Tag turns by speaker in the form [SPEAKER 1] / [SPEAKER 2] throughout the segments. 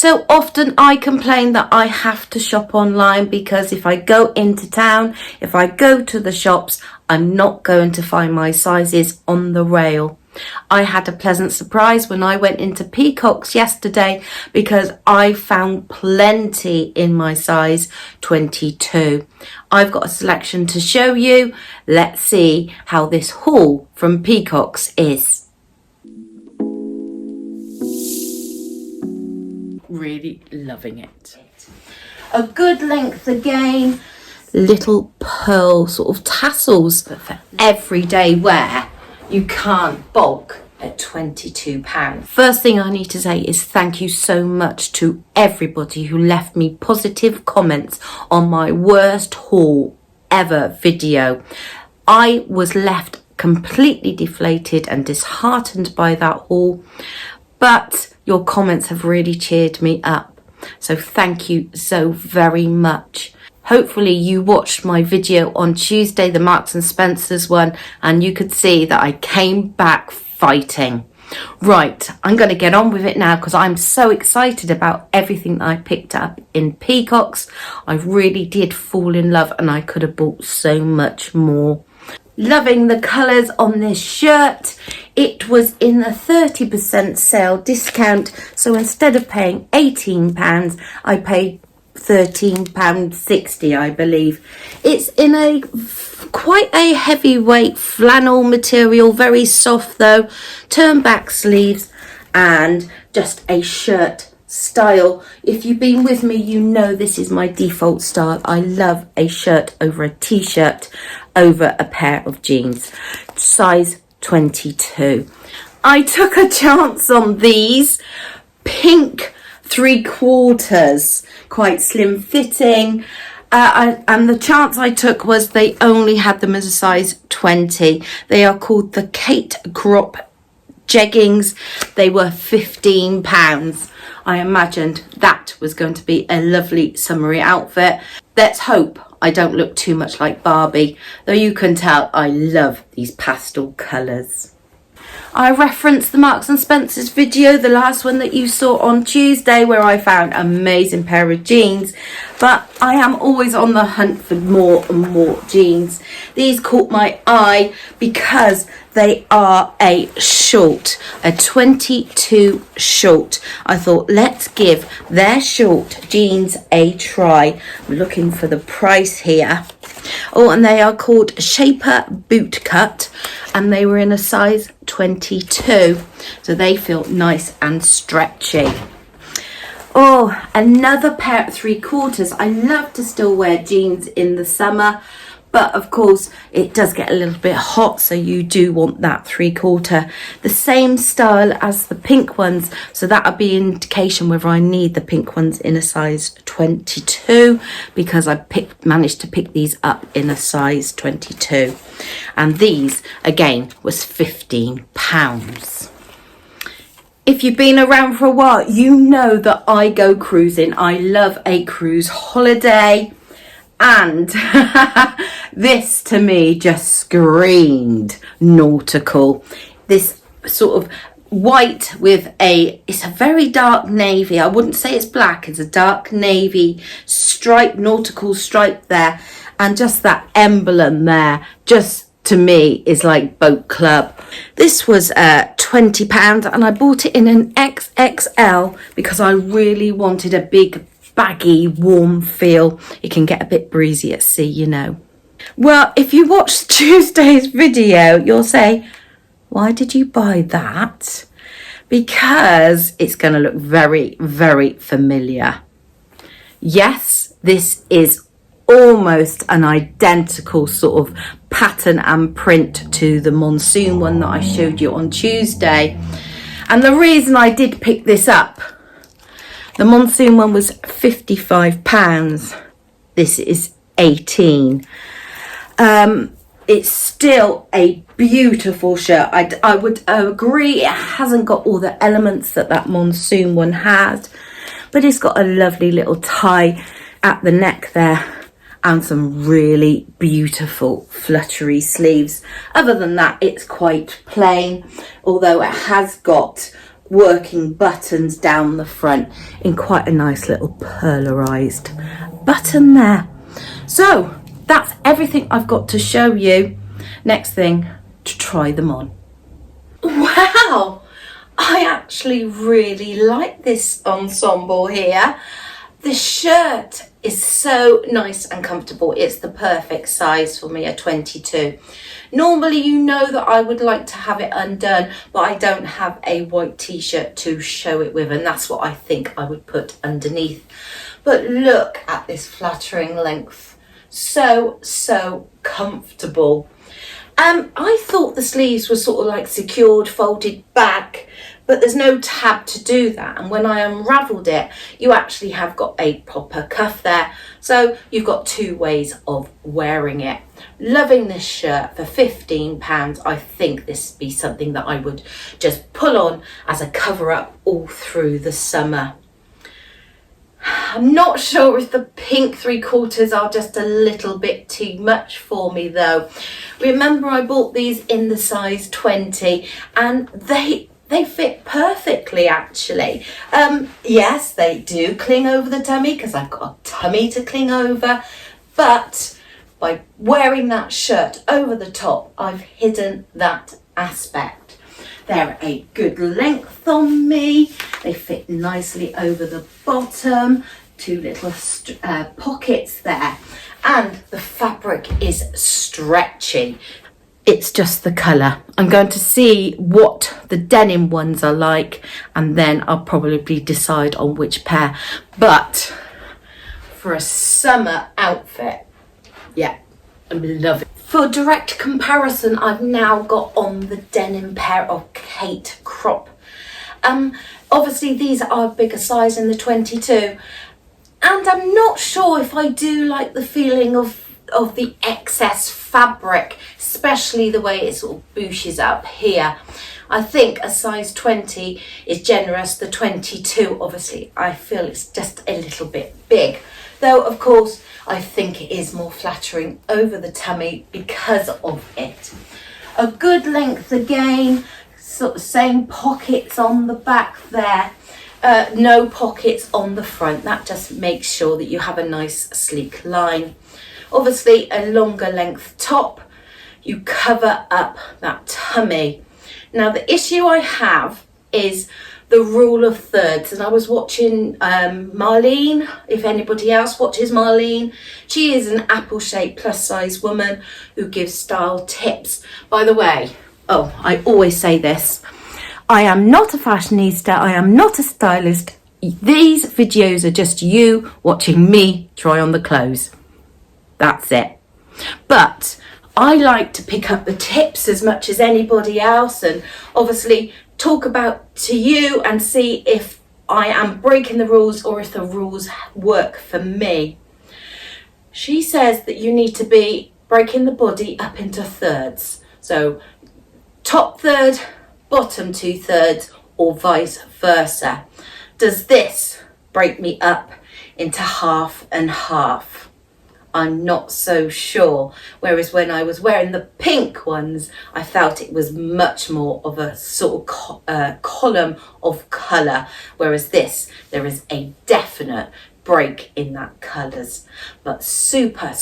[SPEAKER 1] So often I complain that I have to shop online because if I go into town, if I go to the shops, I'm not going to find my sizes on the rail. I had a pleasant surprise when I went into Peacocks yesterday because I found plenty in my size 22. I've got a selection to show you. Let's see how this haul from Peacocks is. Really loving it. A good length again, little pearl sort of tassels for everyday wear. You can't balk at £22. First thing I need to say is thank you so much to everybody who left me positive comments on my worst haul ever video. I was left completely deflated and disheartened by that haul, but your comments have really cheered me up. So thank you so very much. Hopefully you watched my video on Tuesday, the Marks and Spencer's one, and you could see that I came back fighting. Right, I'm going to get on with it now because I'm so excited about everything that I picked up in Peacocks. I really did fall in love and I could have bought so much more. Loving the colours on this shirt. It was in a 30% sale discount, so instead of paying £18, I paid £13.60, I believe. It's in a quite a heavyweight flannel material, very soft though, turn back sleeves and just a shirt style. If you've been with me, you know this is my default style. I love a shirt over a t-shirt over a pair of jeans. Size 22. I took a chance on these pink 3/4, quite slim fitting, and the chance I took was they only had them as a size 20. They are called the Kate Crop Jeggings. They were £15. I imagined that was going to be a lovely summery outfit. Let's hope I don't look too much like Barbie, though you can tell I love these pastel colours. I referenced the Marks and Spencer's video, the last one that you saw on Tuesday, where I found an amazing pair of jeans, but I am always on the hunt for more and more jeans. These caught my eye because they are a short, a 22 short. I thought, let's give their short jeans a try. I'm looking for the price here. Oh, and they are called Shaper Boot Cut, and they were in a size 22, so they feel nice and stretchy. Oh, another pair of 3/4. I love to still wear jeans in the summer, but of course it does get a little bit hot, so you do want that 3/4. The same style as the pink ones, so that'll be an indication whether I need the pink ones in a size 22, because I managed to pick these up in a size 22. And these again was £15. If you've been around for a while, you know that I go cruising. I love a cruise holiday. And this to me just screamed nautical. This sort of white with it's a very dark navy. I wouldn't say it's black, it's a dark navy stripe, nautical stripe there. And just that emblem there, just to me is like boat club. This was £20 and I bought it in an XXL because I really wanted a big baggy warm feel. It can get a bit breezy at sea, you know. Well, if you watched Tuesday's video, you'll say, why did you buy that? Because it's going to look very, very familiar. Yes, this is almost an identical sort of pattern and print to the monsoon one that I showed you on Tuesday. And the reason I did pick this up, the monsoon one was £55. This is 18. It's still a beautiful shirt. I would agree it hasn't got all the elements that that monsoon one has, but it's got a lovely little tie at the neck there and some really beautiful fluttery sleeves. Other than that, it's quite plain, although it has got working buttons down the front in quite a nice little polarized button there. So that's everything I've got to show you. Next thing, to try them on. Wow, I actually really like this ensemble here. The shirt is so nice and comfortable. It's the perfect size for me, a 22. Normally, you know that I would like to have it undone, but I don't have a white t-shirt to show it with, and that's what I think I would put underneath. But look at this flattering length. So comfortable. I thought the sleeves were sort of like secured, folded back, but there's no tab to do that. And when I unravelled it, you actually have got a proper cuff there. So you've got two ways of wearing it. Loving this shirt for £15. I think this would be something that I would just pull on as a cover up all through the summer. I'm not sure if the pink 3/4 are just a little bit too much for me though. Remember, I bought these in the size 20 and they fit perfectly actually. Yes, they do cling over the tummy because I've got a tummy to cling over, but by wearing that shirt over the top, I've hidden that aspect. They're a good length on me. They fit nicely over the bottom. Two little pockets there. And the fabric is stretchy. It's just the colour. I'm going to see what the denim ones are like, and then I'll probably decide on which pair. But for a summer outfit, yeah, I love it. For direct comparison, I've now got on the denim pair of Kate crop. Obviously these are a bigger size in the 22, and I'm not sure if I do like the feeling of the excess fabric, especially the way it sort of booshes up here. I think a size 20 is generous. The 22, obviously, I feel it's just a little bit big. Though, of course, I think it is more flattering over the tummy because of it. A good length again, sort of same pockets on the back there. No pockets on the front. That just makes sure that you have a nice sleek line. Obviously, a longer length top. You cover up that tummy. Now, the issue I have is the rule of thirds, and I was watching Marlene. If anybody else watches Marlene, she is an apple-shaped plus-size woman who gives style tips. By the way, I always say this, I am not a fashionista, I am not a stylist. These videos are just you watching me try on the clothes. That's it. But I like to pick up the tips as much as anybody else, and obviously talk about to you and see if I am breaking the rules or if the rules work for me. She says that you need to be breaking the body up into thirds. So top third, bottom 2/3, or vice versa. Does this break me up into half and half? I'm not so sure. Whereas when I was wearing the pink ones, I felt it was much more of a sort of column of colour. Whereas this, there is a definite break in that colours. But super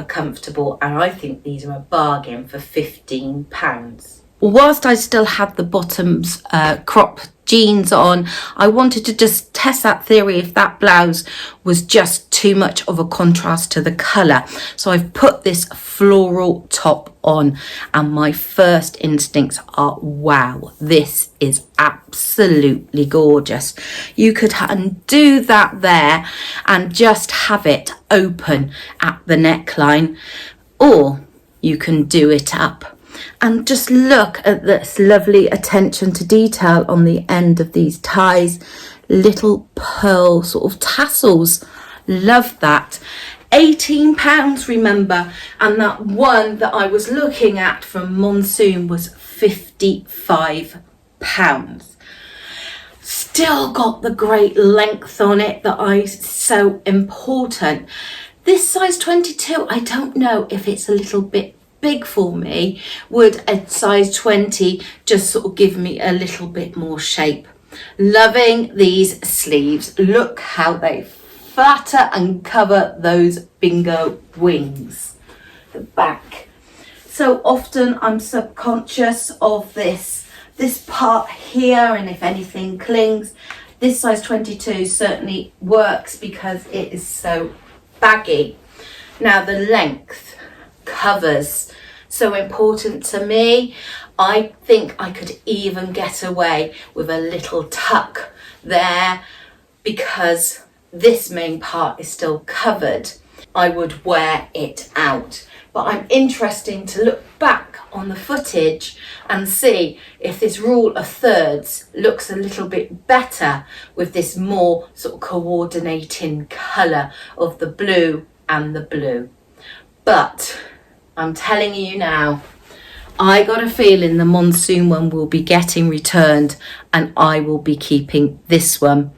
[SPEAKER 1] comfortable. And I think these are a bargain for £15. Whilst I still had the bottoms crop jeans on, I wanted to just test that theory if that blouse was just too much of a contrast to the colour. So I've put this floral top on, and my first instincts are, wow, this is absolutely gorgeous. You could undo that there and just have it open at the neckline, or you can do it up. And just look at this lovely attention to detail on the end of these ties. Little pearl sort of tassels. Love that. £18, remember. And that one that I was looking at from Monsoon was £55. Still got the great length on it that is so important. This size 22, I don't know if it's a little bit big for me. Would a size 20 just sort of give me a little bit more shape? Loving these sleeves. Look how they flatter and cover those bingo wings. The back. So often I'm subconscious of this part here, and if anything clings, this size 22 certainly works because it is so baggy. Now the length, covers, so important to me. I think I could even get away with a little tuck there because this main part is still covered. I would wear it out. But I'm interested to look back on the footage and see if this rule of thirds looks a little bit better with this more sort of coordinating colour of the blue and the blue. But I'm telling you now, I got a feeling the monsoon one will be getting returned and I will be keeping this one.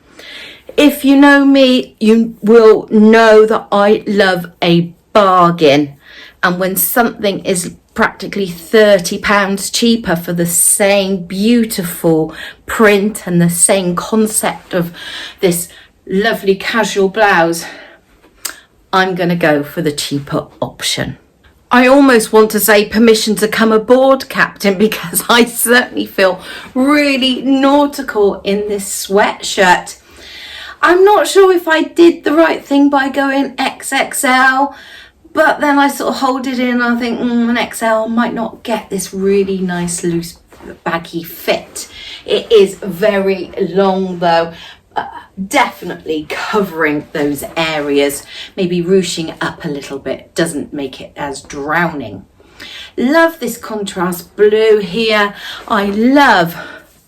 [SPEAKER 1] If you know me, you will know that I love a bargain. And when something is practically £30 cheaper for the same beautiful print and the same concept of this lovely casual blouse, I'm going to go for the cheaper option. I almost want to say permission to come aboard, Captain, because I certainly feel really nautical in this sweatshirt. I'm not sure if I did the right thing by going XXL, but then I sort of hold it in and I think an XL might not get this really nice loose baggy fit. It is very long though, definitely covering those areas. Maybe ruching it up a little bit doesn't make it as drowning. Love this contrast blue here. I love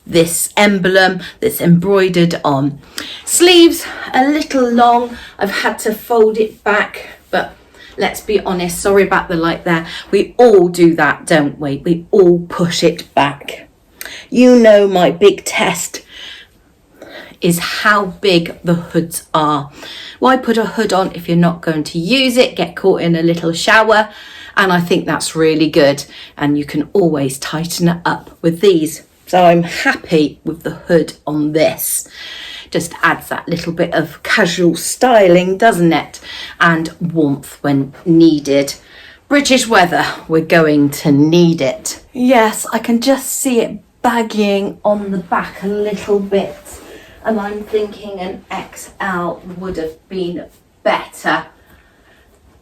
[SPEAKER 1] this emblem that's embroidered on. Sleeves a little long. I've had to fold it back, but let's be honest, sorry about the light there. We all do that, don't we? We all push it back. You know my big test is how big the hoods are. Why put a hood on if you're not going to use it, get caught in a little shower? And I think that's really good. And you can always tighten it up with these. So I'm happy with the hood on this. Just adds that little bit of casual styling, doesn't it? And warmth when needed. British weather, we're going to need it. Yes, I can just see it baggying on the back a little bit. And I'm thinking an XL would have been better.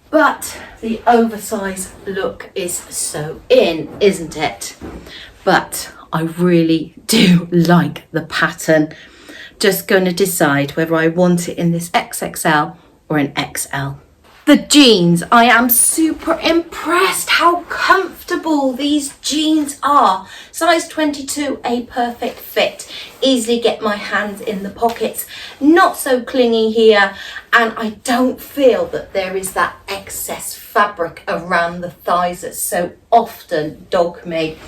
[SPEAKER 1] But the oversized look is so in, isn't it? But I really do like the pattern. Just going to decide whether I want it in this XXL or an XL. The jeans, I am super impressed how comfortable these jeans are. Size 22, a perfect fit. Easily get my hands in the pockets. Not so clingy here. And I don't feel that there is that excess fabric around the thighs that so often dog me.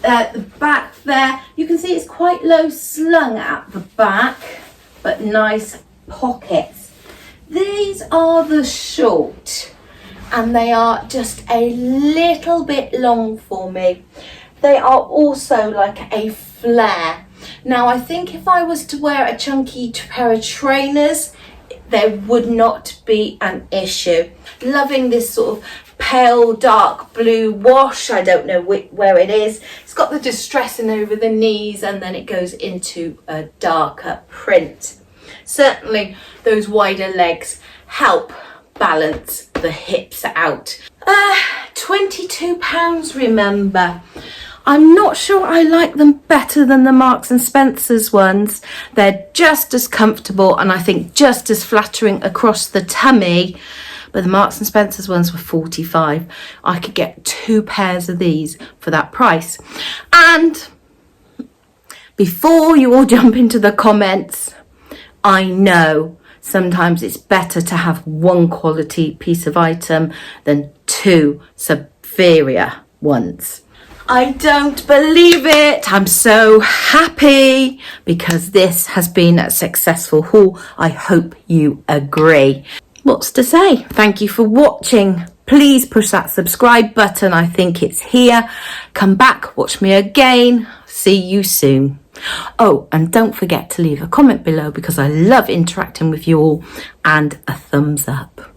[SPEAKER 1] The back there, you can see it's quite low slung at the back, but nice pockets. These are the short, and they are just a little bit long for me. They are also like a flare. Now I think if I was to wear a chunky pair of trainers, there would not be an issue. Loving this sort of pale dark blue wash. I don't know where it is. It's got the distressing over the knees and then it goes into a darker print. Certainly those wider legs help balance the hips out. £22, remember. I'm not sure I like them better than the Marks and Spencer's ones. They're just as comfortable and I think just as flattering across the tummy. But the Marks and Spencer's ones were £45. I could get 2 pairs of these for that price. And before you all jump into the comments, I know sometimes it's better to have one quality piece of item than 2 superior ones. I don't believe it. I'm so happy because this has been a successful haul. I hope you agree. What's to say? Thank you for watching. Please push that subscribe button. I think it's here. Come back, watch me again. See you soon. Oh, and don't forget to leave a comment below because I love interacting with you all, and a thumbs up.